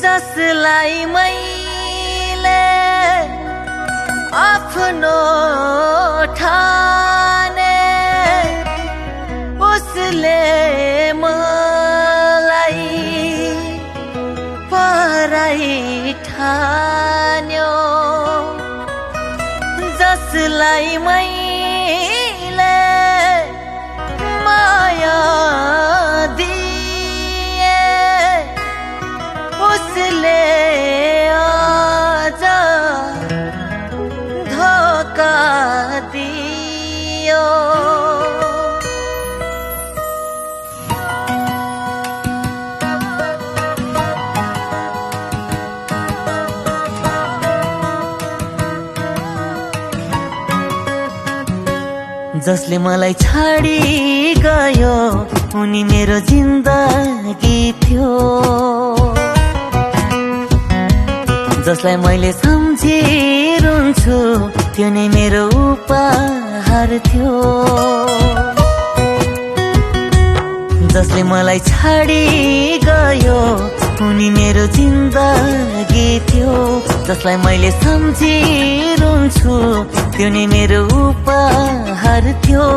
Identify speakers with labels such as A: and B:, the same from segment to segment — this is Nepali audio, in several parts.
A: जसलाई मैले आफ्नो ठाने उसले मलाई पराई ठान्यो जसलाई मैले माया दिए उसले आज धोका दियो जसले मलाई छाडी गयो उनी मेरो जिन्दगी थियो जसलाई मैले सम्झिरहन्छु त्यो नै मेरो उपहार थियो जसले मलाई छाडी गयो उनी मेरो जिन्दगी थियो जसलाई मैले सम्झिरहन्छु त्यो नै मेरो उपहार थियो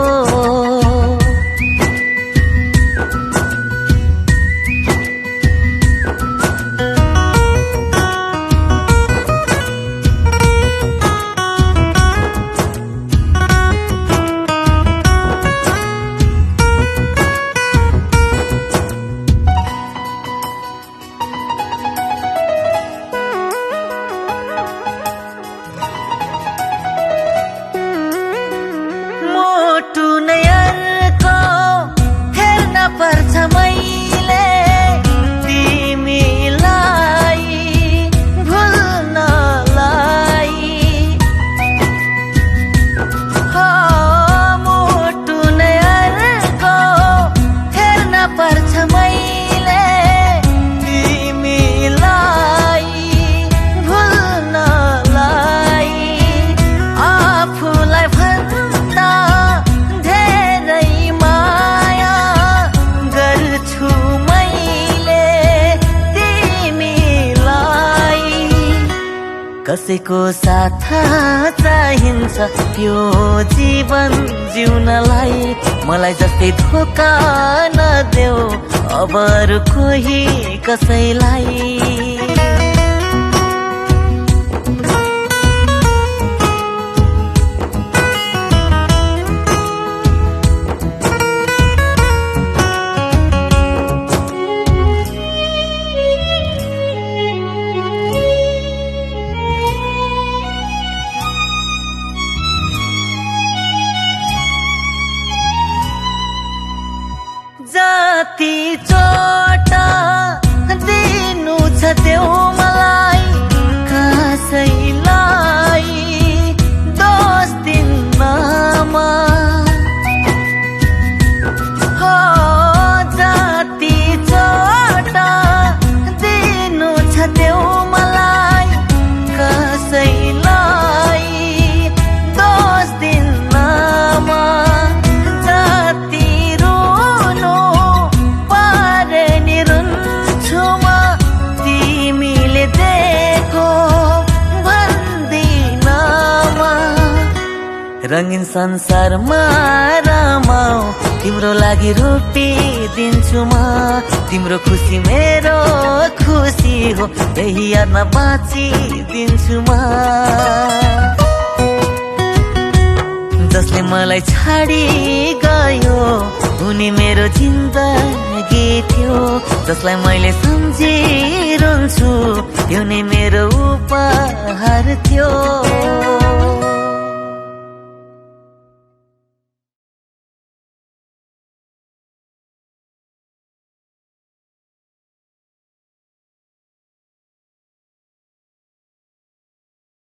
A: पर्छ मैले तिमीलाई भुल्नलाई हो मुटु नै अर्को फेर्न पर्छ मैले तिमीलाई भुल्नलाई आफूलाई भन्दा धेरै माया गर्छु मैले तिमीलाई कसैको साथ चाहिन्छ यो जीवन जिउनलाई मलाई जस्तै धोका नदेऊ अब अरू कोही कसैलाई जति चोट दिनु छ देऊ मलाई कसैलाई दोष दिन्नमा हो जति चोट दिनु छ देऊ मलाई कसैलाई दोष दिन्नमा रंगीन संसारमा रमाऊ तिम्रो लागि रोपिदिन्छु म तिम्रो खुसी मेरो खुसी हो यही यादमा बाँचिदिन्छु म जसले मलाई छाडी गयो उनी मेरो जिन्दगी थियो जसलाई मैले सम्झिरहन्छु त्यो नै मेरो उपहार थियो